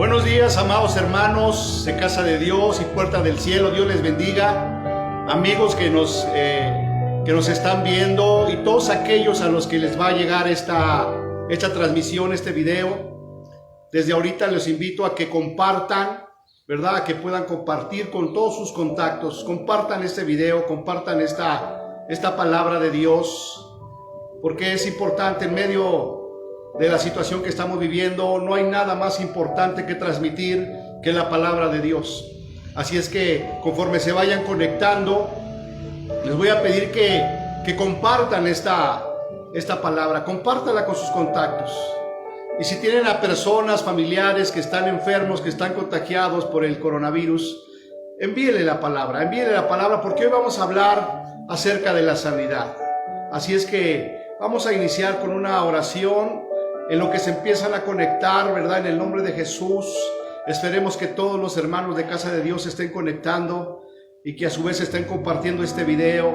Buenos días, amados hermanos de Casa de Dios y Puerta del Cielo. Dios les bendiga. Amigos que nos están viendo y todos aquellos a los que les va a llegar esta transmisión, este video. Desde ahorita les invito a que compartan, ¿verdad? A que puedan compartir con todos sus contactos. Compartan este video, compartan esta palabra de Dios, porque es importante en medio de la situación que estamos viviendo. No hay nada más importante que transmitir que la palabra de Dios. Así es que conforme se vayan conectando, les voy a pedir que compartan esta palabra, compártala con sus contactos. Y si tienen a personas, familiares que están enfermos, que están contagiados por el coronavirus, envíenle la palabra, porque hoy vamos a hablar acerca de la sanidad. Así es que vamos a iniciar con una oración en lo que se empiezan a conectar, ¿verdad? En el nombre de Jesús. Esperemos que todos los hermanos de Casa de Dios estén conectando y que a su vez estén compartiendo este video,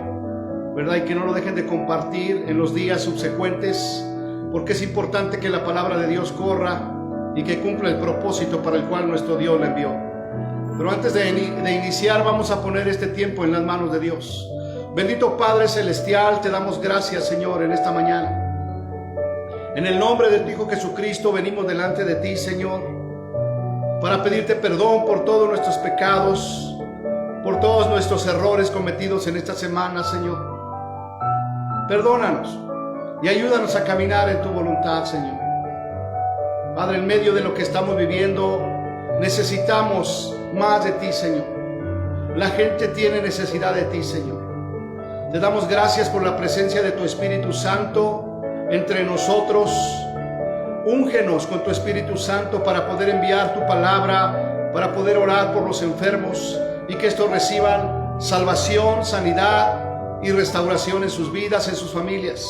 ¿verdad? Y que no lo dejen de compartir en los días subsecuentes, porque es importante que la palabra de Dios corra y que cumpla el propósito para el cual nuestro Dios la envió. Pero antes de iniciar, vamos a poner este tiempo en las manos de Dios. Bendito Padre Celestial, te damos gracias, Señor, en esta mañana. En el nombre de tu Hijo Jesucristo venimos delante de ti, Señor, para pedirte perdón por todos nuestros pecados, por todos nuestros errores cometidos en esta semana, Señor. Perdónanos y ayúdanos a caminar en tu voluntad, Señor. Padre, en medio de lo que estamos viviendo, necesitamos más de ti, Señor. La gente tiene necesidad de ti, Señor. Te damos gracias por la presencia de tu Espíritu Santo entre nosotros. Úngenos con tu Espíritu Santo para poder enviar tu palabra, para poder orar por los enfermos y que estos reciban salvación, sanidad y restauración en sus vidas, en sus familias.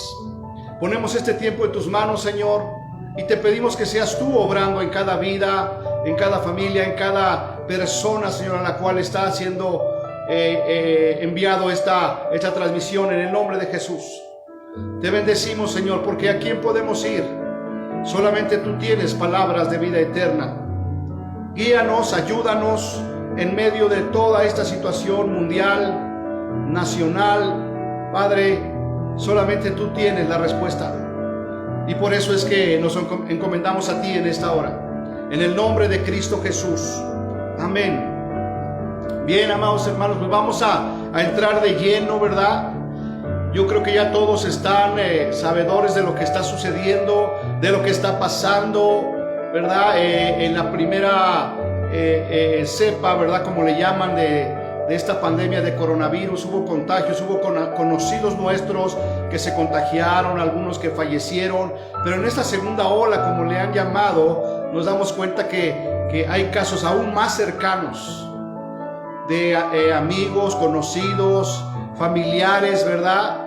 Ponemos este tiempo en tus manos, Señor, y te pedimos que seas tú obrando en cada vida, en cada familia, en cada persona, Señor, a la cual está siendo enviado esta transmisión, en el nombre de Jesús. Te bendecimos, Señor, porque ¿a quién podemos ir? Solamente tú tienes palabras de vida eterna. Guíanos, ayúdanos en medio de toda esta situación mundial, nacional. Padre, solamente tú tienes la respuesta. Y por eso es que nos encomendamos a ti en esta hora. En el nombre de Cristo Jesús. Amén. Bien, amados hermanos, pues vamos a entrar de lleno, ¿verdad? Yo creo que ya todos están sabedores de lo que está sucediendo, de lo que está pasando, ¿verdad? En la primera cepa, ¿verdad? Como le llaman, de esta pandemia de coronavirus. Hubo contagios, hubo conocidos nuestros que se contagiaron, algunos que fallecieron. Pero en esta segunda ola, como le han llamado, nos damos cuenta que hay casos aún más cercanos de amigos, conocidos, familiares, ¿verdad?,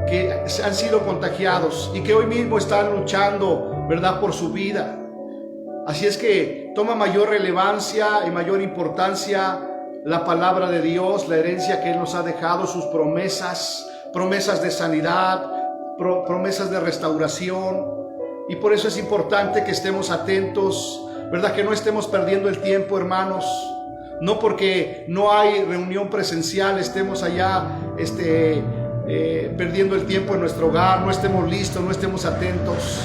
que han sido contagiados y que hoy mismo están luchando, ¿verdad?, por su vida. Así es que toma mayor relevancia y mayor importancia la palabra de Dios, la herencia que Él nos ha dejado, sus promesas de sanidad, promesas de restauración. Y por eso es importante que estemos atentos, ¿verdad?, que no estemos perdiendo el tiempo, hermanos. No porque no hay reunión presencial estemos allá perdiendo el tiempo en nuestro hogar, no estemos listos, no estemos atentos,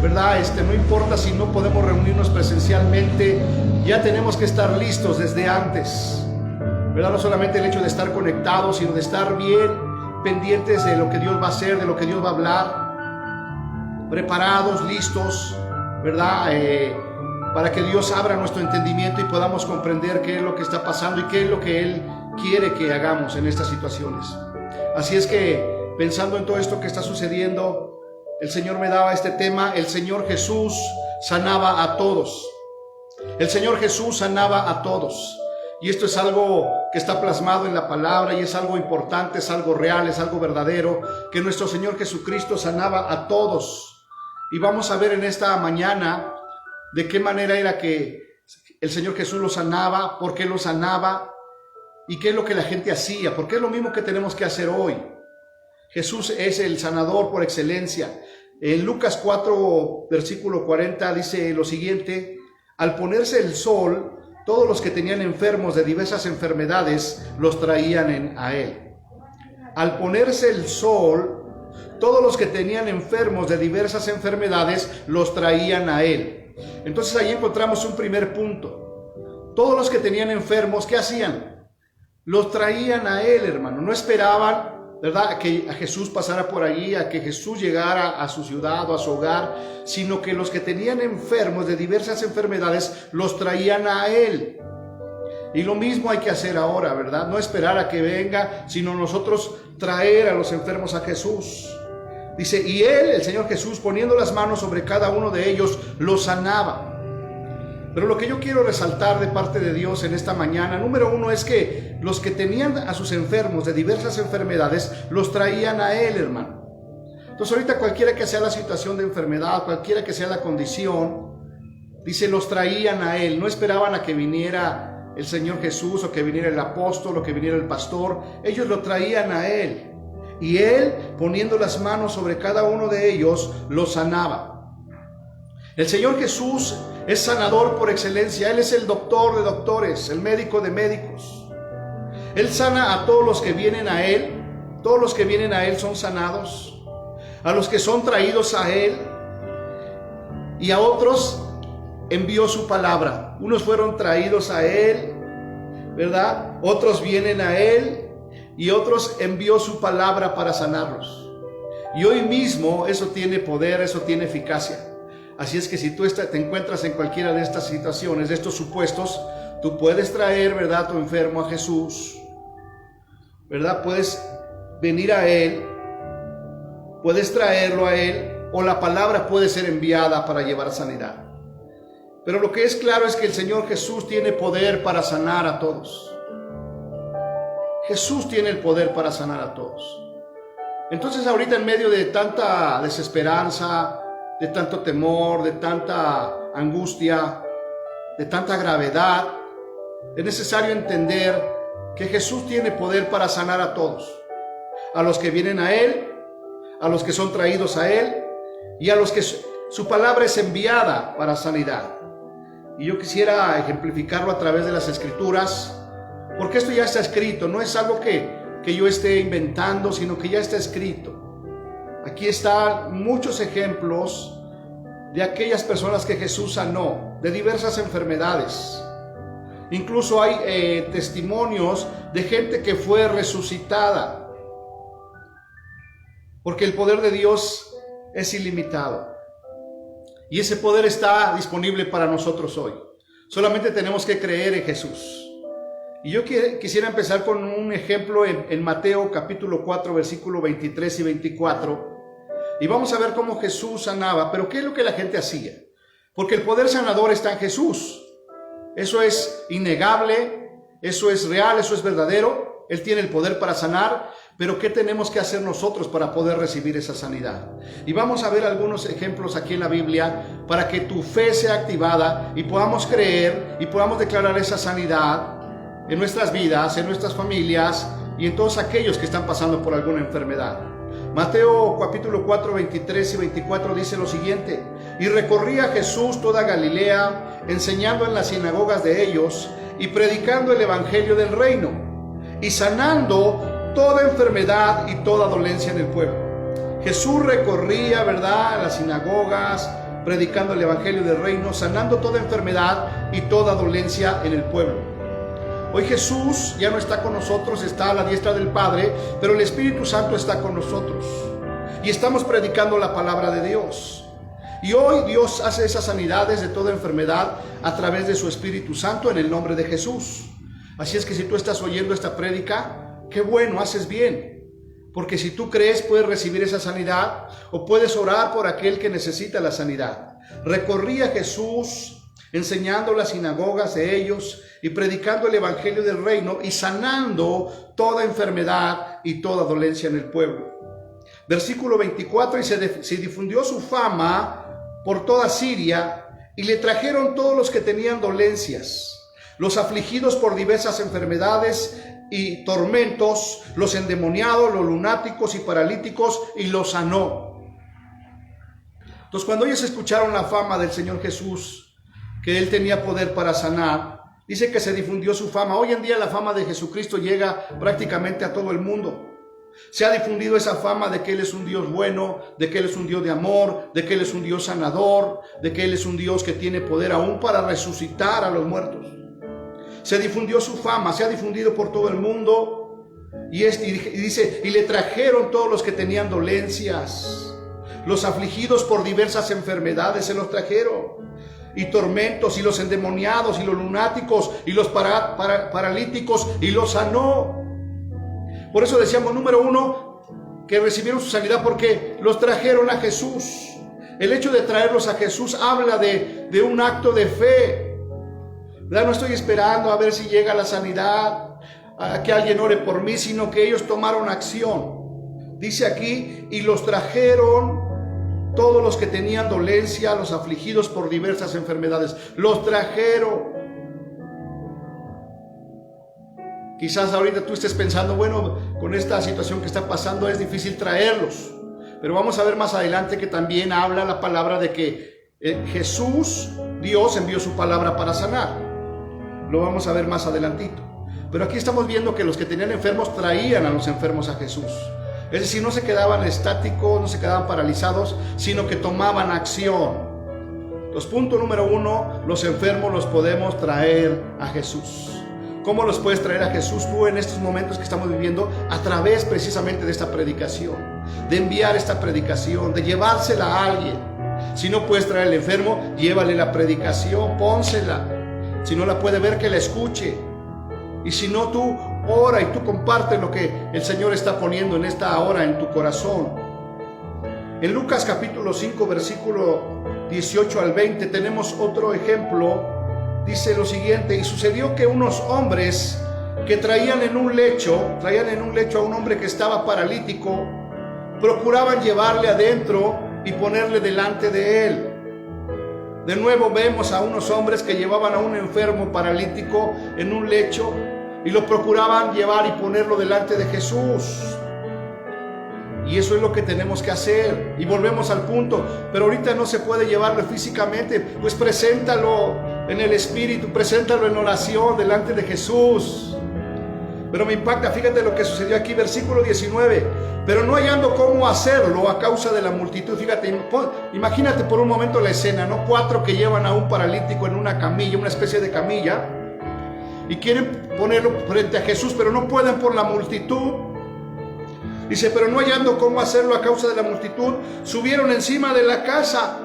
¿verdad? No importa si no podemos reunirnos presencialmente, ya tenemos que estar listos desde antes, ¿verdad? No solamente el hecho de estar conectados, sino de estar bien pendientes de lo que Dios va a hacer, de lo que Dios va a hablar, preparados, listos, ¿verdad? Para que Dios abra nuestro entendimiento y podamos comprender qué es lo que está pasando y qué es lo que Él quiere que hagamos en estas situaciones. Así es que, pensando en todo esto que está sucediendo, el Señor me daba este tema: el Señor Jesús sanaba a todos. El Señor Jesús sanaba a todos. Y esto es algo que está plasmado en la palabra y es algo importante, es algo real, es algo verdadero, que nuestro Señor Jesucristo sanaba a todos. Y vamos a ver en esta mañana de qué manera era que el Señor Jesús lo sanaba, por qué lo sanaba y qué es lo que la gente hacía, porque es lo mismo que tenemos que hacer hoy. Jesús es el sanador por excelencia. En Lucas 4, versículo 40 dice lo siguiente: Al ponerse el sol, todos los que tenían enfermos de diversas enfermedades los traían a él. Al ponerse el sol, todos los que tenían enfermos de diversas enfermedades los traían a él. Entonces ahí encontramos un primer punto. Todos los que tenían enfermos, ¿qué hacían? Los traían a él, hermano. No esperaban, ¿verdad?, a que a Jesús pasara por allí, a que Jesús llegara a su ciudad o a su hogar, sino que los que tenían enfermos de diversas enfermedades los traían a él. Y lo mismo hay que hacer ahora, ¿verdad? No esperar a que venga, sino nosotros traer a los enfermos a Jesús. Dice, y él, el Señor Jesús, poniendo las manos sobre cada uno de ellos, los sanaba. Pero lo que yo quiero resaltar de parte de Dios en esta mañana, número uno, es que los que tenían a sus enfermos de diversas enfermedades, los traían a él, hermano. Entonces ahorita cualquiera que sea la situación de enfermedad, cualquiera que sea la condición, dice, los traían a él. No esperaban a que viniera el Señor Jesús, o que viniera el apóstol, o que viniera el pastor. Ellos lo traían a él. Y él, poniendo las manos sobre cada uno de ellos, los sanaba. El Señor Jesús es sanador por excelencia. Él es el doctor de doctores, el médico de médicos. Él sana a todos los que vienen a él. Todos los que vienen a él son sanados. A los que son traídos a él. Y a otros envió su palabra. Unos fueron traídos a él, ¿verdad? Otros vienen a él. Y otros envió su palabra para sanarlos. Y hoy mismo eso tiene poder, eso tiene eficacia. Así es que si tú te encuentras en cualquiera de estas situaciones, de estos supuestos, tú puedes traer, ¿verdad?, tu enfermo a Jesús, ¿verdad? Puedes venir a él, puedes traerlo a él, o la palabra puede ser enviada para llevar sanidad. Pero lo que es claro es que el Señor Jesús tiene poder para sanar a todos. Jesús tiene el poder para sanar a todos. Entonces ahorita, en medio de tanta desesperanza, de tanto temor, de tanta angustia, de tanta gravedad, es necesario entender que Jesús tiene poder para sanar a todos. A los que vienen a él, a los que son traídos a él, y a los que su palabra es enviada para sanidad. Y yo quisiera ejemplificarlo a través de las Escrituras, porque esto ya está escrito. No es algo que yo esté inventando, sino que ya está escrito. Aquí están muchos ejemplos de aquellas personas que Jesús sanó de diversas enfermedades. Incluso hay testimonios de gente que fue resucitada, porque el poder de Dios es ilimitado. Y ese poder está disponible para nosotros hoy. Solamente tenemos que creer en Jesús. Y yo quisiera empezar con un ejemplo en Mateo capítulo 4, versículo 23 y 24. Y vamos a ver cómo Jesús sanaba. Pero ¿qué es lo que la gente hacía? Porque el poder sanador está en Jesús. Eso es innegable, eso es real, eso es verdadero. Él tiene el poder para sanar. Pero ¿qué tenemos que hacer nosotros para poder recibir esa sanidad? Y vamos a ver algunos ejemplos aquí en la Biblia para que tu fe sea activada y podamos creer y podamos declarar esa sanidad en nuestras vidas, en nuestras familias y en todos aquellos que están pasando por alguna enfermedad. Mateo capítulo 4, 23 y 24 dice lo siguiente: y recorría Jesús toda Galilea, enseñando en las sinagogas de ellos y predicando el evangelio del reino y sanando toda enfermedad y toda dolencia en el pueblo. Jesús recorría, ¿verdad?, las sinagogas, predicando el evangelio del reino, sanando toda enfermedad y toda dolencia en el pueblo. Hoy Jesús ya no está con nosotros, está a la diestra del Padre, pero el Espíritu Santo está con nosotros. Y estamos predicando la palabra de Dios. Y hoy Dios hace esas sanidades de toda enfermedad a través de su Espíritu Santo en el nombre de Jesús. Así es que si tú estás oyendo esta prédica, qué bueno, haces bien. Porque si tú crees, puedes recibir esa sanidad o puedes orar por aquel que necesita la sanidad. Recorría Jesús enseñando las sinagogas de ellos y predicando el evangelio del reino y sanando toda enfermedad y toda dolencia en el pueblo. Versículo 24: y se difundió su fama por toda Siria, y le trajeron todos los que tenían dolencias, los afligidos por diversas enfermedades y tormentos, los endemoniados, los lunáticos y paralíticos, y los sanó. Entonces, cuando ellos escucharon la fama del Señor Jesús, que él tenía poder para sanar. Dice que se difundió su fama. Hoy en día la fama de Jesucristo llega prácticamente a todo el mundo. Se ha difundido esa fama de que Él es un Dios bueno, de que Él es un Dios de amor, de que Él es un Dios sanador, de que Él es un Dios que tiene poder aún para resucitar a los muertos. Se difundió su fama, se ha difundido por todo el mundo. Y dice, y le trajeron todos los que tenían dolencias, los afligidos por diversas enfermedades se los trajeron, y tormentos, y los endemoniados, y los lunáticos, y los paralíticos, y los sanó. Por eso decíamos, número uno, que recibieron su sanidad porque los trajeron a Jesús. El hecho de traerlos a Jesús habla de un acto de fe. ¿Verdad? No estoy esperando a ver si llega la sanidad, a que alguien ore por mí, sino que ellos tomaron acción. Dice aquí, y los trajeron todos los que tenían dolencia, los afligidos por diversas enfermedades. Los trajeron. Quizás ahorita tú estés pensando, bueno, con esta situación que está pasando es difícil traerlos. Pero vamos a ver más adelante que también habla la palabra de que Jesús, Dios, envió su palabra para sanar. Lo vamos a ver más adelantito. Pero aquí estamos viendo que los que tenían enfermos traían a los enfermos a Jesús. Es decir, no se quedaban estáticos, no se quedaban paralizados, sino que tomaban acción. Entonces, punto número uno, los enfermos los podemos traer a Jesús. ¿Cómo los puedes traer a Jesús tú en estos momentos que estamos viviendo? A través precisamente de esta predicación, de enviar esta predicación, de llevársela a alguien. Si no puedes traer al enfermo, llévale la predicación, pónsela. Si no la puede ver, que la escuche. Y si no, tú ora y tú comparte lo que el Señor está poniendo en esta hora en tu corazón. En Lucas capítulo 5, versículo 18 al 20, tenemos otro ejemplo. Dice lo siguiente: y sucedió que unos hombres que traían en un lecho a un hombre que estaba paralítico, procuraban llevarle adentro y ponerle delante de él. De nuevo vemos a unos hombres que llevaban a un enfermo paralítico en un lecho y lo procuraban llevar y ponerlo delante de Jesús. Y eso es lo que tenemos que hacer. Y volvemos al punto, pero ahorita no se puede llevarlo físicamente, pues preséntalo en el Espíritu, preséntalo en oración delante de Jesús. Pero me impacta, fíjate lo que sucedió aquí, versículo 19. Pero no hallando cómo hacerlo a causa de la multitud. Fíjate, imagínate por un momento la escena, ¿no? 4 que llevan a un paralítico en una camilla, una especie de camilla, y quieren ponerlo frente a Jesús, pero no pueden por la multitud. Dice, pero no hallando cómo hacerlo a causa de la multitud, subieron encima de la casa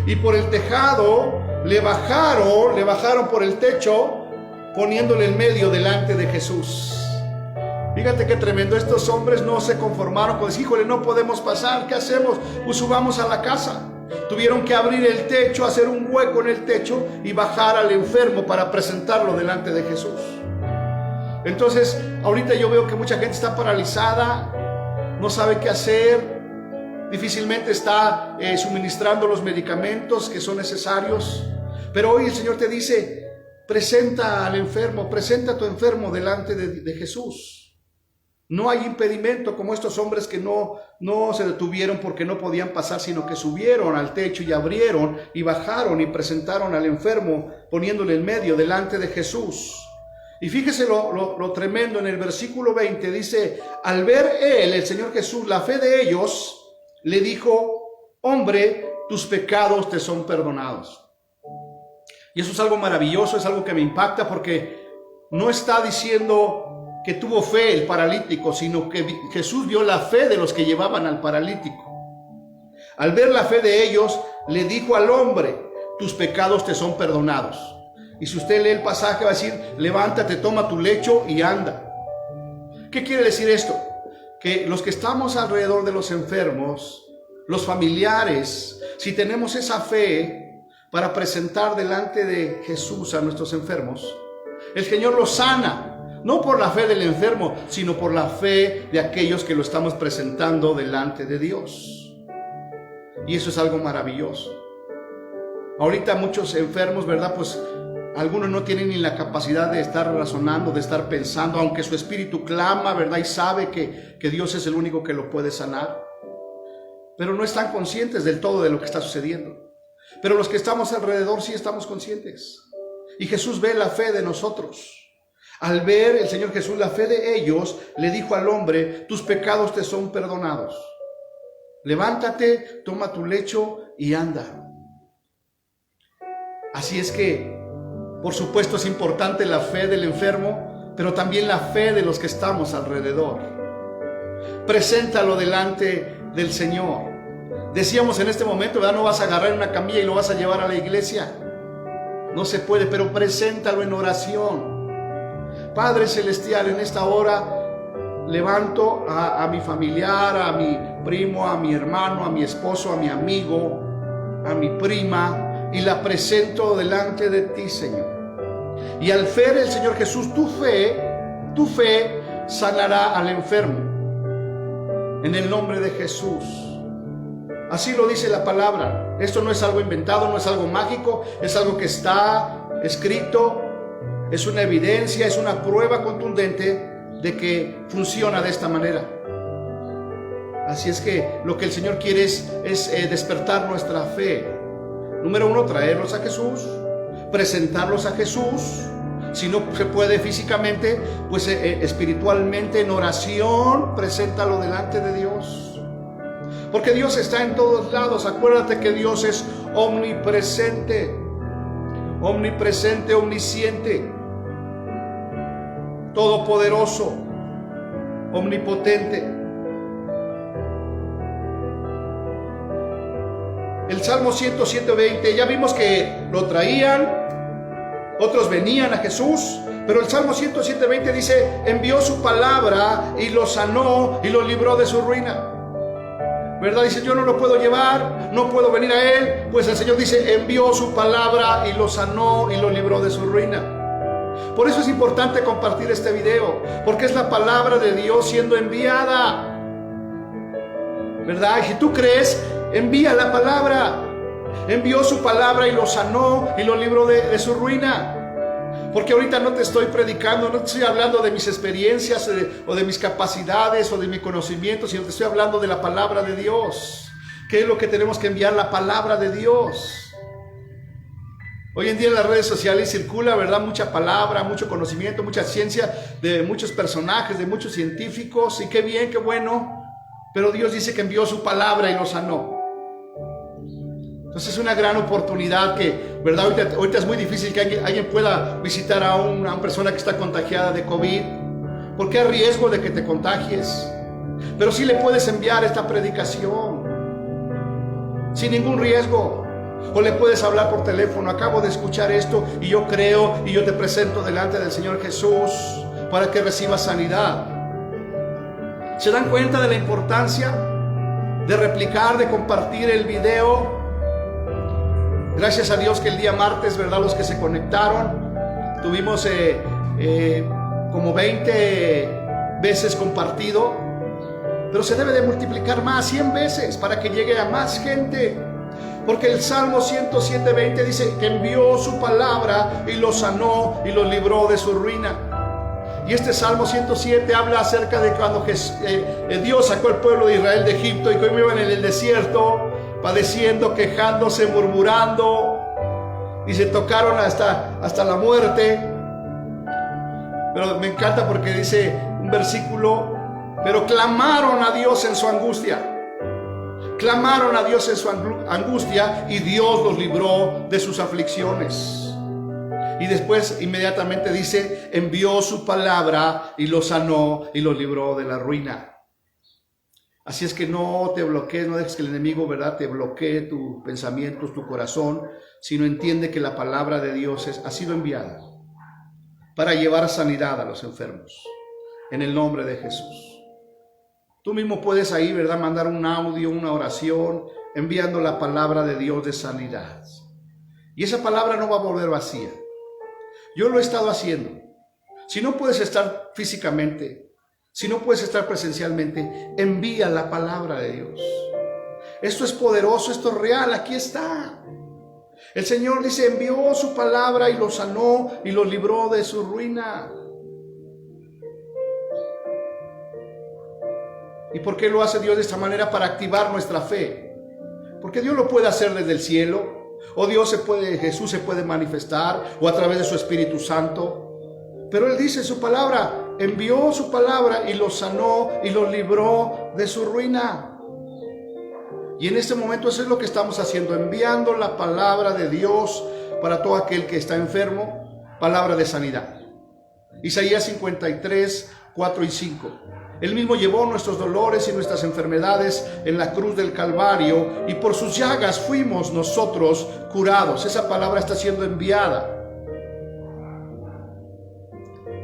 y por el tejado le bajaron por el techo, poniéndole en medio delante de Jesús. Fíjate qué tremendo. Estos hombres no se conformaron con decir, híjole, no podemos pasar, ¿qué hacemos? Pues subamos a la casa. Tuvieron que abrir el techo, hacer un hueco en el techo y bajar al enfermo para presentarlo delante de Jesús. Entonces, ahorita yo veo que mucha gente está paralizada, no sabe qué hacer, difícilmente está suministrando los medicamentos que son necesarios. Pero hoy el Señor te dice, presenta al enfermo, presenta a tu enfermo delante de Jesús. No hay impedimento como estos hombres que no se detuvieron porque no podían pasar, sino que subieron al techo y abrieron y bajaron y presentaron al enfermo poniéndole en medio delante de Jesús. Y fíjese lo tremendo en el versículo 20, dice, al ver él, el Señor Jesús, la fe de ellos, le dijo, hombre, tus pecados te son perdonados. Y eso es algo maravilloso, es algo que me impacta porque no está diciendo que tuvo fe el paralítico, sino que Jesús vio la fe de los que llevaban al paralítico. Al ver la fe de ellos, le dijo al hombre, tus pecados te son perdonados. Y si usted lee el pasaje va a decir, levántate, toma tu lecho y anda. ¿Qué quiere decir esto? Que los que estamos alrededor de los enfermos, los familiares, si tenemos esa fe para presentar delante de Jesús a nuestros enfermos, el Señor los sana, no por la fe del enfermo, sino por la fe de aquellos que lo estamos presentando delante de Dios. Y eso es algo maravilloso. Ahorita muchos enfermos, ¿verdad? Pues algunos no tienen ni la capacidad de estar razonando, de estar pensando, aunque su espíritu clama, ¿verdad? Y sabe que Dios es el único que lo puede sanar. Pero no están conscientes del todo de lo que está sucediendo. Pero los que estamos alrededor sí estamos conscientes. Y Jesús ve la fe de nosotros. Al ver el Señor Jesús la fe de ellos, le dijo al hombre: tus pecados te son perdonados. Levántate, toma tu lecho y anda. Así es que, por supuesto, es importante la fe del enfermo, pero también la fe de los que estamos alrededor. Preséntalo delante del Señor. Decíamos en este momento, ¿verdad? No vas a agarrar una camilla y lo vas a llevar a la iglesia. No se puede, pero preséntalo en oración. Padre Celestial, en esta hora levanto a mi familiar, a mi primo, a mi hermano, a mi esposo, a mi amigo, a mi prima, y la presento delante de ti, Señor. Y al ver el Señor Jesús, tu fe sanará al enfermo. En el nombre de Jesús. Así lo dice la palabra. Esto no es algo inventado, no es algo mágico, es algo que está escrito, es una evidencia, es una prueba contundente de que funciona de esta manera. Así es que lo que el Señor quiere es despertar nuestra fe. Número uno, traerlos a Jesús, presentarlos a Jesús. Si no se puede físicamente, pues espiritualmente, en oración, preséntalo delante de Dios. Porque Dios está en todos lados. Acuérdate que Dios es omnipresente, omnipresente, omnisciente, todopoderoso, omnipotente. El Salmo 120, ya vimos que lo traían, otros venían a Jesús, pero el Salmo 120 dice: envió su palabra y lo sanó y lo libró de su ruina. ¿Verdad? Dice: yo no lo puedo llevar, no puedo venir a él. Pues el Señor dice: envió su palabra y lo sanó y lo libró de su ruina. Por eso es importante compartir este video, porque es la palabra de Dios siendo enviada, ¿verdad? Y si tú crees, envía la palabra. Envió su palabra y lo sanó y lo libró de su ruina. Porque ahorita no te estoy predicando, no te estoy hablando de mis experiencias o de mis capacidades o de mi conocimiento, sino te estoy hablando de la palabra de Dios. ¿Qué es lo que tenemos que enviar? La palabra de Dios. Hoy en día en las redes sociales circula, ¿verdad?, mucha palabra, mucho conocimiento, mucha ciencia de muchos personajes, de muchos científicos, y qué bien, qué bueno. Pero Dios dice que envió su palabra y lo sanó. Entonces es una gran oportunidad que, ¿verdad? Ahorita es muy difícil que alguien pueda visitar a una persona que está contagiada de COVID, porque hay riesgo de que te contagies. Pero sí le puedes enviar esta predicación sin ningún riesgo. O le puedes hablar por teléfono: acabo de escuchar esto y yo creo y yo te presento delante del Señor Jesús para que recibas sanidad. ¿Se dan cuenta de la importancia de replicar, de compartir el video? Gracias a Dios que el día martes, ¿verdad?, los que se conectaron, tuvimos como 20 veces compartido, pero se debe de multiplicar más, 100 veces, para que llegue a más gente. Porque el Salmo 120 dice que envió su palabra y lo sanó y lo libró de su ruina. Y este Salmo 107 habla acerca de cuando Dios sacó al pueblo de Israel de Egipto y que iban en el desierto, padeciendo, quejándose, murmurando, y se tocaron hasta la muerte. Pero me encanta porque dice un versículo: pero clamaron a Dios en su angustia. Clamaron a Dios en su angustia y Dios los libró de sus aflicciones. Y después inmediatamente dice: envió su palabra y lo sanó y lo libró de la ruina. Así es que no te bloquees, no dejes que el enemigo, ¿verdad?, te bloquee tus pensamientos, tu corazón, sino entiende que la palabra de Dios ha sido enviada para llevar sanidad a los enfermos, en el nombre de Jesús. Tú mismo puedes ahí, ¿verdad?, mandar un audio, una oración, enviando la palabra de Dios de sanidad. Y esa palabra no va a volver vacía. Yo lo he estado haciendo. Si no puedes estar físicamente, si no puedes estar presencialmente, envía la palabra de Dios. Esto es poderoso, esto es real, aquí está. El Señor dice: envió su palabra y lo sanó y lo libró de su ruina. ¿Y por qué lo hace Dios de esta manera? Para activar nuestra fe. Porque Dios lo puede hacer desde el cielo, O Jesús se puede manifestar, o a través de su Espíritu Santo. Pero Él dice su palabra, envió su palabra y los sanó y los libró de su ruina. Y en este momento eso es lo que estamos haciendo, enviando la palabra de Dios para todo aquel que está enfermo, palabra de sanidad. Isaías 53, 4 y 5. Él mismo llevó nuestros dolores y nuestras enfermedades en la cruz del Calvario, y por sus llagas fuimos nosotros curados. Esa palabra está siendo enviada.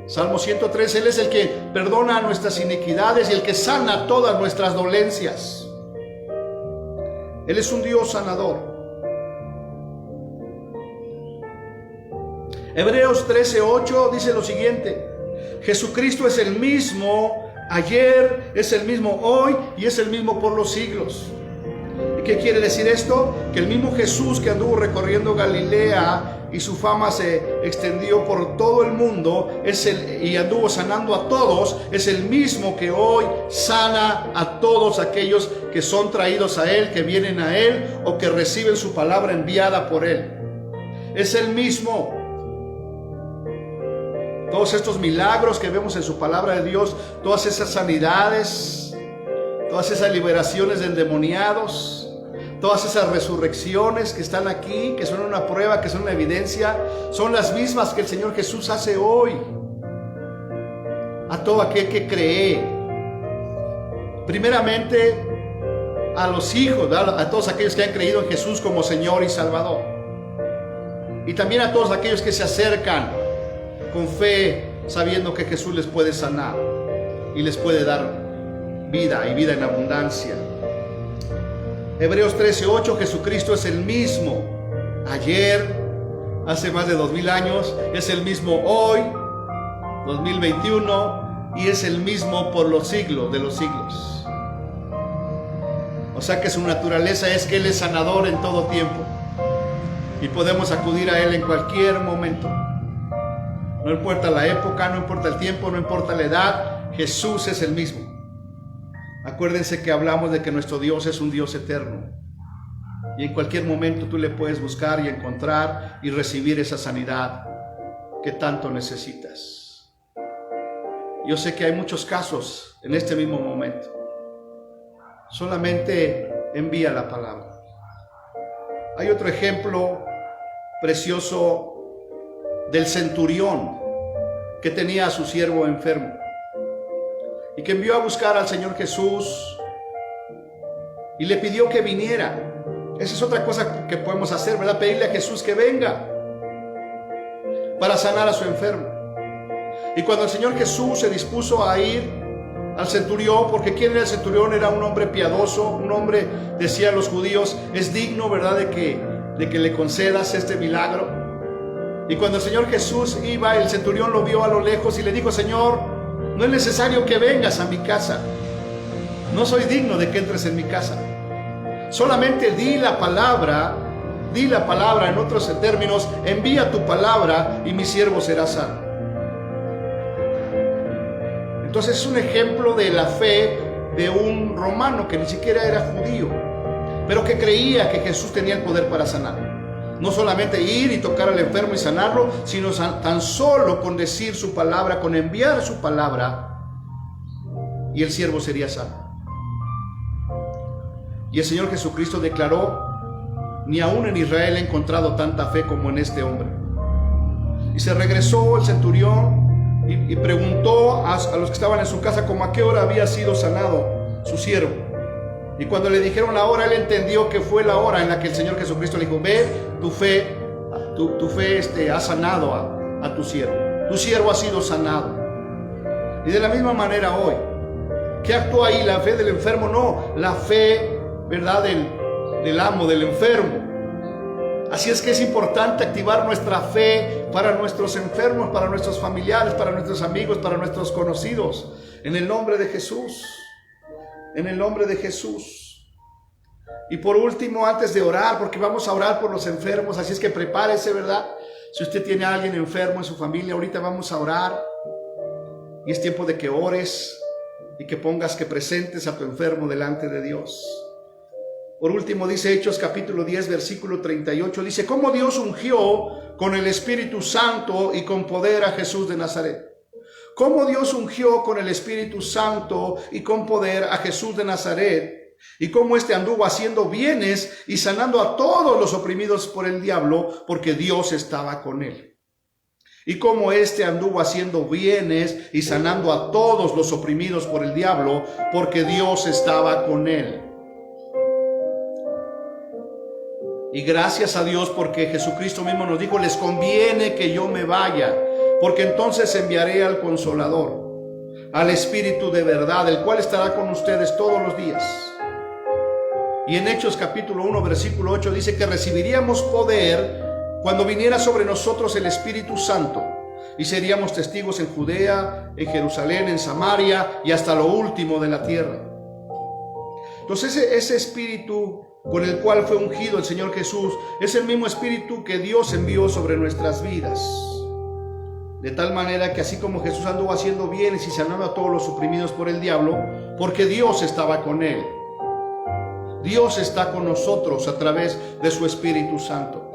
Salmo 103, Él es el que perdona nuestras iniquidades y el que sana todas nuestras dolencias. Él es un Dios sanador. Hebreos 13:8 dice lo siguiente: Jesucristo es el mismo ayer, es el mismo hoy y es el mismo por los siglos. ¿Y qué quiere decir esto? Que el mismo Jesús que anduvo recorriendo Galilea y su fama se extendió por todo el mundo y anduvo sanando a todos, es el mismo que hoy sana a todos aquellos que son traídos a Él, que vienen a Él o que reciben su palabra enviada por Él. Es el mismo. Todos estos milagros que vemos en su palabra de Dios, todas esas sanidades, todas esas liberaciones de endemoniados, todas esas resurrecciones que están aquí, que son una prueba, que son una evidencia, son las mismas que el Señor Jesús hace hoy a todo aquel que cree. Primeramente a los hijos, a todos aquellos que han creído en Jesús como Señor y Salvador, y también a todos aquellos que se acercan con fe, sabiendo que Jesús les puede sanar y les puede dar vida y vida en abundancia. Hebreos 13:8, Jesucristo es el mismo ayer, hace más de 2000 años, es el mismo hoy, 2021, y es el mismo por los siglos de los siglos. O sea que su naturaleza es que Él es sanador en todo tiempo y podemos acudir a Él en cualquier momento. No importa la época, no importa el tiempo, no importa la edad, Jesús es el mismo. Acuérdense que hablamos de que nuestro Dios es un Dios eterno. Y en cualquier momento tú le puedes buscar y encontrar y recibir esa sanidad que tanto necesitas. Yo sé que hay muchos casos en este mismo momento. Solamente envía la palabra. Hay otro ejemplo precioso del centurión que tenía a su siervo enfermo y que envió a buscar al Señor Jesús y le pidió que viniera. Esa es otra cosa que podemos hacer, ¿verdad? Pedirle a Jesús que venga para sanar a su enfermo. Y cuando el Señor Jesús se dispuso a ir al centurión, porque ¿quién era el centurión? Era un hombre piadoso, un hombre, decían los judíos, es digno, ¿verdad?, de que le concedas este milagro. Y cuando el Señor Jesús iba, el centurión lo vio a lo lejos y le dijo: Señor, no es necesario que vengas a mi casa. No soy digno de que entres en mi casa. Solamente di la palabra, en otros términos, envía tu palabra y mi siervo será sano. Entonces es un ejemplo de la fe de un romano que ni siquiera era judío, pero que creía que Jesús tenía el poder para sanar. No solamente ir y tocar al enfermo y sanarlo, sino tan solo con decir su palabra, con enviar su palabra, y el siervo sería sano. Y el Señor Jesucristo declaró: ni aún en Israel he encontrado tanta fe como en este hombre. Y se regresó el centurión y preguntó a los que estaban en su casa como a qué hora había sido sanado su siervo. Y cuando le dijeron la hora, él entendió que fue la hora en la que el Señor Jesucristo le dijo: ve, tu fe ha sanado a tu siervo. Tu siervo ha sido sanado. Y de la misma manera hoy, ¿qué actúa ahí? ¿La fe del enfermo? No, la fe, ¿verdad?, del amo, del enfermo. Así es que es importante activar nuestra fe para nuestros enfermos, para nuestros familiares, para nuestros amigos, para nuestros conocidos. En el nombre de Jesús. En el nombre de Jesús. Y por último, antes de orar, porque vamos a orar por los enfermos, así es que prepárese, ¿verdad? Si usted tiene a alguien enfermo en su familia, ahorita vamos a orar. Y es tiempo de que ores y que presentes a tu enfermo delante de Dios. Por último dice Hechos capítulo 10 versículo 38, dice, cómo Dios ungió con el Espíritu Santo y con poder a Jesús de Nazaret. Cómo Dios ungió con el Espíritu Santo y con poder a Jesús de Nazaret, y cómo éste anduvo haciendo bienes y sanando a todos los oprimidos por el diablo, porque Dios estaba con él. Y cómo éste anduvo haciendo bienes y sanando a todos los oprimidos por el diablo, porque Dios estaba con él. Y gracias a Dios, porque Jesucristo mismo nos dijo, les conviene que yo me vaya, porque entonces enviaré al Consolador, al Espíritu de verdad, el cual estará con ustedes todos los días. Y en Hechos capítulo 1 versículo 8 dice que recibiríamos poder cuando viniera sobre nosotros el Espíritu Santo, y seríamos testigos en Judea, en Jerusalén, en Samaria y hasta lo último de la tierra. Entonces ese Espíritu con el cual fue ungido el Señor Jesús es el mismo Espíritu que Dios envió sobre nuestras vidas. De tal manera que así como Jesús anduvo haciendo bienes y sanando a todos los oprimidos por el diablo, porque Dios estaba con él. Dios está con nosotros a través de su Espíritu Santo.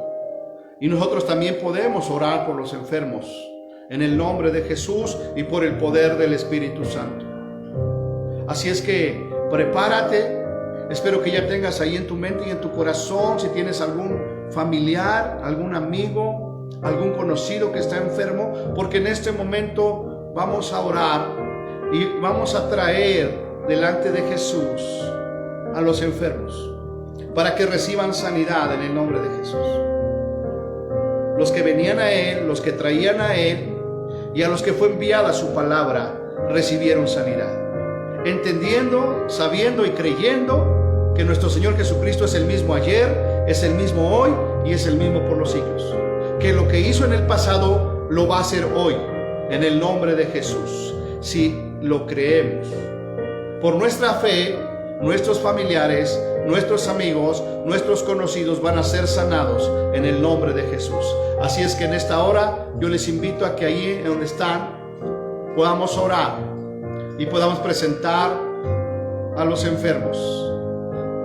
Y nosotros también podemos orar por los enfermos en el nombre de Jesús y por el poder del Espíritu Santo. Así es que prepárate. Espero que ya tengas ahí en tu mente y en tu corazón, si tienes algún familiar, algún amigo, algún conocido que está enfermo, porque en este momento vamos a orar y vamos a traer delante de Jesús a los enfermos para que reciban sanidad en el nombre de Jesús. Los que venían a Él, los que traían a Él y a los que fue enviada su palabra recibieron sanidad, entendiendo, sabiendo y creyendo que nuestro Señor Jesucristo es el mismo ayer, es el mismo hoy y es el mismo por los siglos. Que lo que hizo en el pasado lo va a hacer hoy, en el nombre de Jesús, si lo creemos. Por nuestra fe, nuestros familiares, nuestros amigos, nuestros conocidos van a ser sanados en el nombre de Jesús. Así es que en esta hora yo les invito a que ahí donde están podamos orar y podamos presentar a los enfermos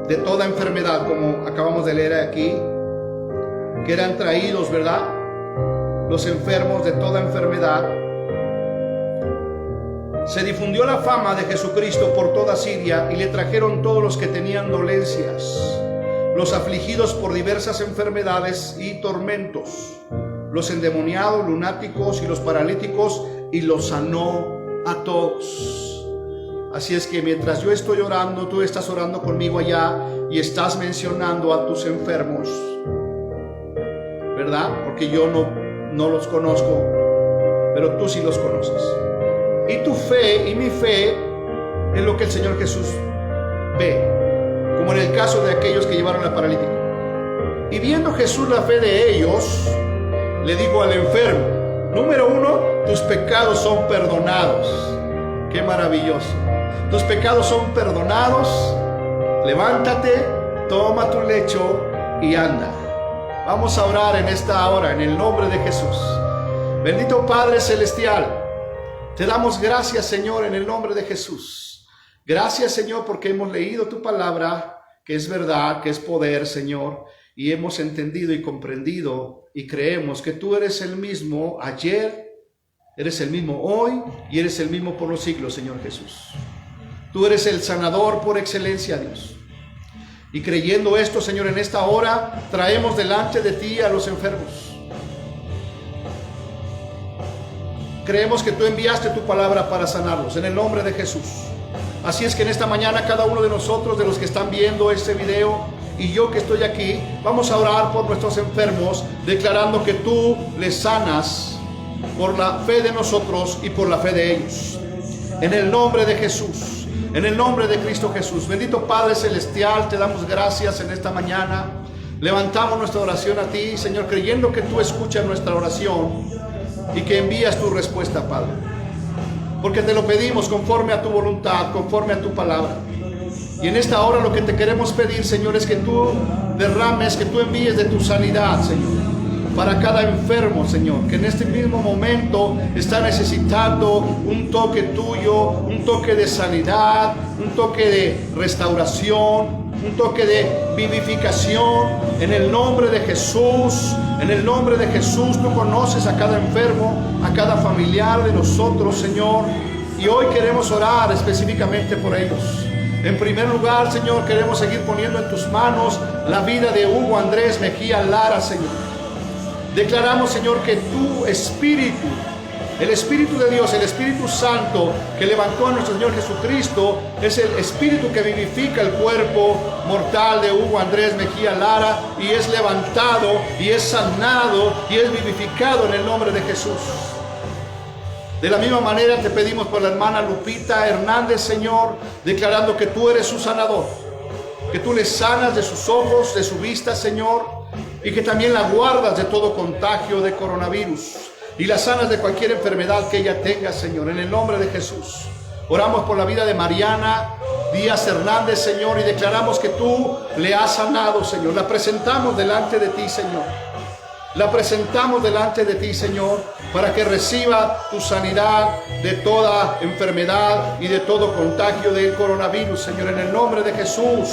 de toda enfermedad, como acabamos de leer aquí, que eran traídos, ¿verdad? Los enfermos de toda enfermedad. Se difundió la fama de Jesucristo por toda Siria y le trajeron todos los que tenían dolencias, los afligidos por diversas enfermedades y tormentos, los endemoniados, lunáticos y los paralíticos, y los sanó a todos. Así es que mientras yo estoy orando, tú estás orando conmigo allá y estás mencionando a tus enfermos, ¿verdad? Porque yo no los conozco, pero tú sí los conoces. Y tu fe y mi fe es lo que el Señor Jesús ve, como en el caso de aquellos que llevaron al paralítico. Y viendo Jesús la fe de ellos, le dijo al enfermo, número 1, tus pecados son perdonados. Qué maravilloso. Tus pecados son perdonados. Levántate, toma tu lecho y anda. Vamos a orar en esta hora en el nombre de Jesús. Bendito Padre Celestial, te damos gracias, Señor, en el nombre de Jesús. Gracias, Señor, porque hemos leído tu palabra, que es verdad, que es poder, Señor, y hemos entendido y comprendido y creemos que tú eres el mismo ayer, eres el mismo hoy y eres el mismo por los siglos, Señor Jesús. Tú eres el sanador por excelencia, Dios. Y creyendo esto, Señor, en esta hora traemos delante de ti a los enfermos. Creemos que tú enviaste tu palabra para sanarlos en el nombre de Jesús. Así es que en esta mañana cada uno de nosotros, de los que están viendo este video y yo que estoy aquí, vamos a orar por nuestros enfermos, declarando que tú les sanas por la fe de nosotros y por la fe de ellos. En el nombre de Jesús. En el nombre de Cristo Jesús. Bendito Padre Celestial, te damos gracias en esta mañana. Levantamos nuestra oración a ti, Señor, creyendo que tú escuchas nuestra oración y que envías tu respuesta, Padre. Porque te lo pedimos conforme a tu voluntad, conforme a tu palabra. Y en esta hora lo que te queremos pedir, Señor, es que tú derrames, que tú envíes de tu sanidad, Señor, para cada enfermo, Señor, que en este mismo momento está necesitando un toque tuyo, un toque de sanidad, un toque de restauración, un toque de vivificación en el nombre de Jesús. En el nombre de Jesús, tú conoces a cada enfermo, a cada familiar de nosotros, Señor, y hoy queremos orar específicamente por ellos. En primer lugar, Señor, queremos seguir poniendo en tus manos la vida de Hugo Andrés Mejía Lara, Señor. Declaramos, Señor, que tu Espíritu, el Espíritu de Dios, el Espíritu Santo que levantó a nuestro Señor Jesucristo, es el Espíritu que vivifica el cuerpo mortal de Hugo Andrés Mejía Lara, y es levantado, y es sanado, y es vivificado en el nombre de Jesús. De la misma manera te pedimos por la hermana Lupita Hernández, Señor, declarando que tú eres su sanador, que tú le sanas de sus ojos, de su vista, Señor, y que también la guardas de todo contagio de coronavirus y la sanas de cualquier enfermedad que ella tenga, Señor, en el nombre de Jesús. Oramos por la vida de Mariana Díaz Hernández, Señor, y declaramos que tú le has sanado, Señor. La presentamos delante de ti, Señor. La presentamos delante de ti, Señor, para que reciba tu sanidad de toda enfermedad y de todo contagio del coronavirus, Señor, en el nombre de Jesús.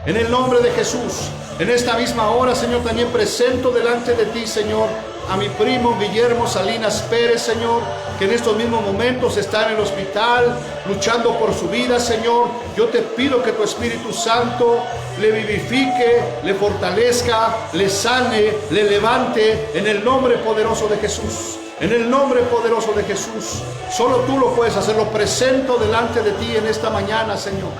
En el nombre de Jesús. En esta misma hora, Señor, también presento delante de ti, Señor, a mi primo Guillermo Salinas Pérez, Señor, que en estos mismos momentos está en el hospital luchando por su vida, Señor. Yo te pido que tu Espíritu Santo le vivifique, le fortalezca, le sane, le levante en el nombre poderoso de Jesús. En el nombre poderoso de Jesús. Solo tú lo puedes hacer. Lo presento delante de ti en esta mañana, Señor,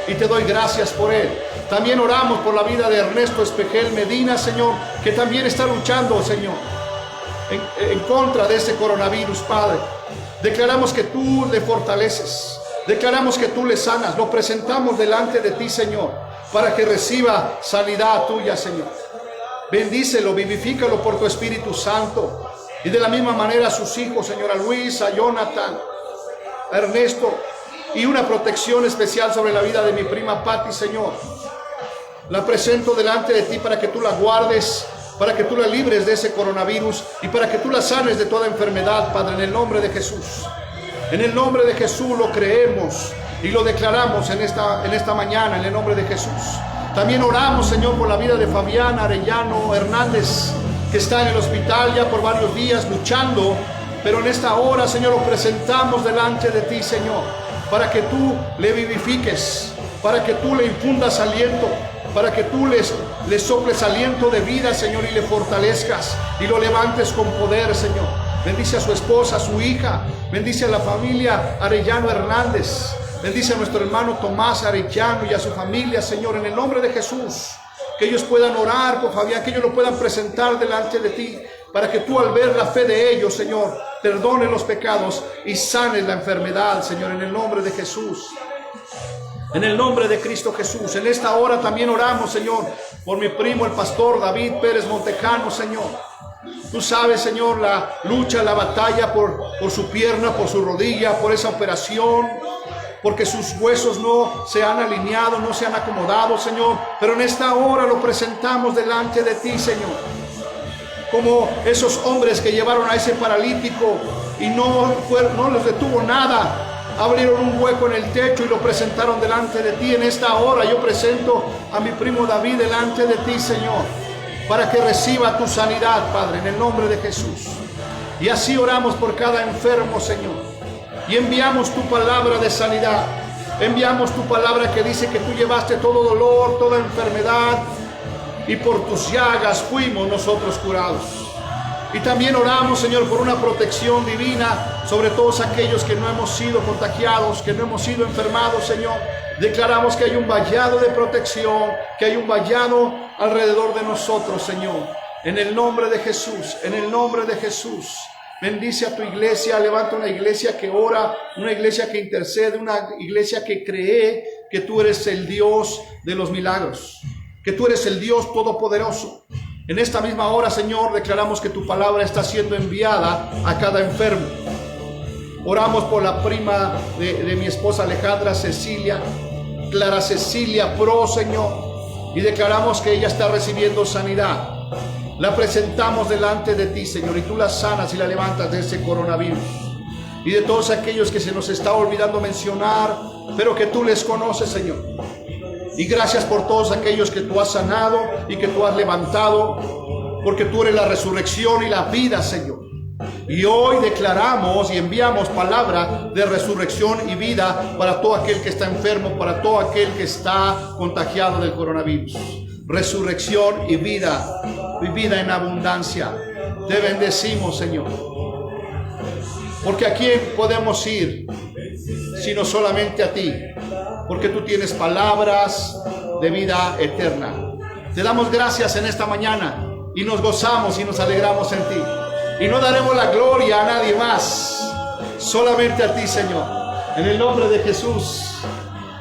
y te doy gracias por él. También oramos por la vida de Ernesto Espejel Medina, Señor, que también está luchando, Señor, en contra de este coronavirus, Padre. Declaramos que tú le fortaleces, declaramos que tú le sanas. Lo presentamos delante de ti, Señor, para que reciba sanidad tuya, Señor. Bendícelo, vivifícalo por tu Espíritu Santo. Y de la misma manera a sus hijos, Señor, a Luis, a Jonathan, a Ernesto, y una protección especial sobre la vida de mi prima Patti, Señor. La presento delante de ti para que tú la guardes, para que tú la libres de ese coronavirus y para que tú la sanes de toda enfermedad, Padre, en el nombre de Jesús. En el nombre de Jesús lo creemos y lo declaramos en esta mañana, en el nombre de Jesús. También oramos, Señor, por la vida de Fabián Arellano Hernández, que está en el hospital ya por varios días luchando, pero en esta hora, Señor, lo presentamos delante de ti, Señor, para que tú le vivifiques, para que tú le infundas aliento, para que tú le soples aliento de vida, Señor, y le fortalezcas y lo levantes con poder, Señor. Bendice a su esposa, a su hija, bendice a la familia Arellano Hernández, bendice a nuestro hermano Tomás Arellano y a su familia, Señor, en el nombre de Jesús. Que ellos puedan orar por Fabián, que ellos lo puedan presentar delante de ti, para que tú, al ver la fe de ellos, Señor, perdone los pecados y sanes la enfermedad, Señor, en el nombre de Jesús. En el nombre de Cristo Jesús. En esta hora también oramos, Señor, por mi primo, el pastor David Pérez Montejano, Señor. Tú sabes, Señor, la lucha, la batalla por su pierna, por su rodilla, por esa operación, porque sus huesos no se han alineado, no se han acomodado, Señor. Pero en esta hora lo presentamos delante de ti, Señor. Como esos hombres que llevaron a ese paralítico y no les detuvo nada. Abrieron un hueco en el techo y lo presentaron delante de ti. En esta hora yo presento a mi primo David delante de ti, Señor, para que reciba tu sanidad, Padre, en el nombre de Jesús. Y así oramos por cada enfermo, Señor. Y enviamos tu palabra de sanidad. Enviamos tu palabra que dice que tú llevaste todo dolor, toda enfermedad, y por tus llagas fuimos nosotros curados. Y también oramos, Señor, por una protección divina sobre todos aquellos que no hemos sido contagiados, que no hemos sido enfermados, Señor. Declaramos que hay un vallado de protección, que hay un vallado alrededor de nosotros, Señor. En el nombre de Jesús, en el nombre de Jesús. Bendice a tu iglesia, levanta una iglesia que ora, una iglesia que intercede, una iglesia que cree que tú eres el Dios de los milagros, que tú eres el Dios todopoderoso. En esta misma hora, Señor, declaramos que tu palabra está siendo enviada a cada enfermo. Oramos por la prima de mi esposa Alejandra Cecilia, Clara Cecilia Pro, Señor, y declaramos que ella está recibiendo sanidad. La presentamos delante de ti, Señor, y tú la sanas y la levantas de ese coronavirus. Y de todos aquellos que se nos está olvidando mencionar, pero que tú les conoces, Señor. Y gracias por todos aquellos que tú has sanado y que tú has levantado, porque tú eres la resurrección y la vida, Señor. Y hoy declaramos y enviamos palabra de resurrección y vida para todo aquel que está enfermo, para todo aquel que está contagiado del coronavirus. Resurrección y vida en abundancia. Te bendecimos, Señor. Porque ¿a quién podemos ir sino solamente a ti? Porque tú tienes palabras de vida eterna. Te damos gracias en esta mañana y nos gozamos y nos alegramos en ti. Y no daremos la gloria a nadie más, solamente a ti, Señor, en el nombre de Jesús.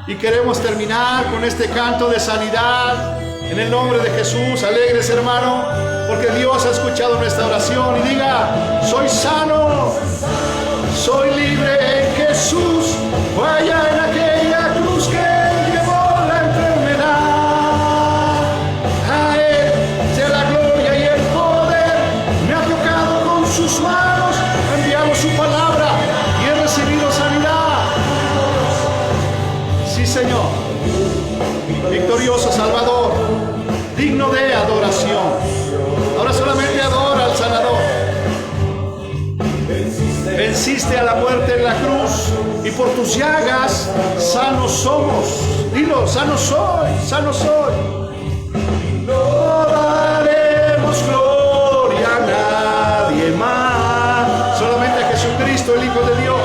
Y queremos terminar con este canto de sanidad, en el nombre de Jesús. Alegres, hermano, porque Dios ha escuchado nuestra oración. Y diga: soy sano, soy libre en Jesús. Fue allá en aquella cruz que Él llevó la enfermedad. A Él sea la gloria y el poder. Me ha tocado con sus manos, ha enviado su palabra y he recibido sanidad. Sí, Señor, victorioso Salvador, digno de adoración. Ahora solamente adora al sanador. Venciste a la muerte en la cruz y por tus llagas sanos somos. Dilo: sano soy, sano soy. No daremos gloria a nadie más, solamente a Jesucristo, el Hijo de Dios.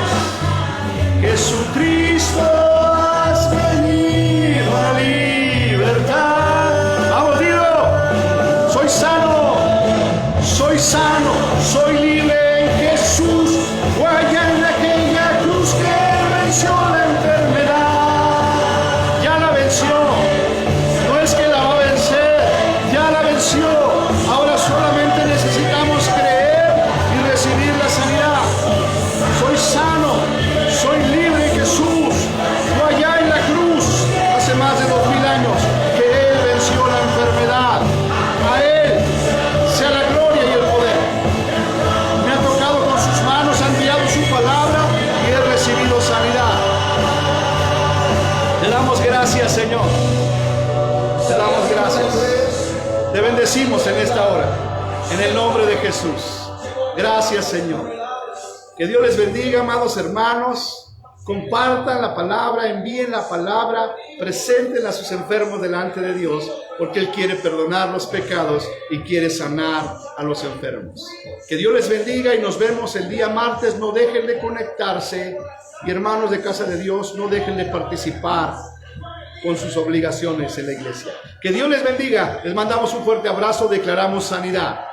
Jesucristo, has venido a libertad. Vamos, dilo: soy sano, soy libre en Jesús. Fue allá en aquella cruz que venció la enfermedad. Ya la venció. No es que la va a vencer, ya la venció. Ahora solamente necesitamos creer y recibir la sanidad. Soy sano, soy libre en Jesús. Fue allá en la cruz hace más de 2000 años que Él venció la enfermedad. A Él sea la gloria y el poder. Me ha tocado con sus manos, ha enviado su palabra y he recibido sanidad. Te damos gracias, Señor. Te damos gracias. Te bendecimos en esta hora, en el nombre de Jesús. Gracias, Señor. Que Dios les bendiga, amados hermanos. Compartan la palabra, envíen la palabra, presenten a sus enfermos delante de Dios, porque Él quiere perdonar los pecados y quiere sanar a los enfermos. Que Dios les bendiga y nos vemos el día martes. No dejen de conectarse, y hermanos de Casa de Dios, no dejen de participar con sus obligaciones en la iglesia. Que Dios les bendiga. Les mandamos un fuerte abrazo, declaramos sanidad.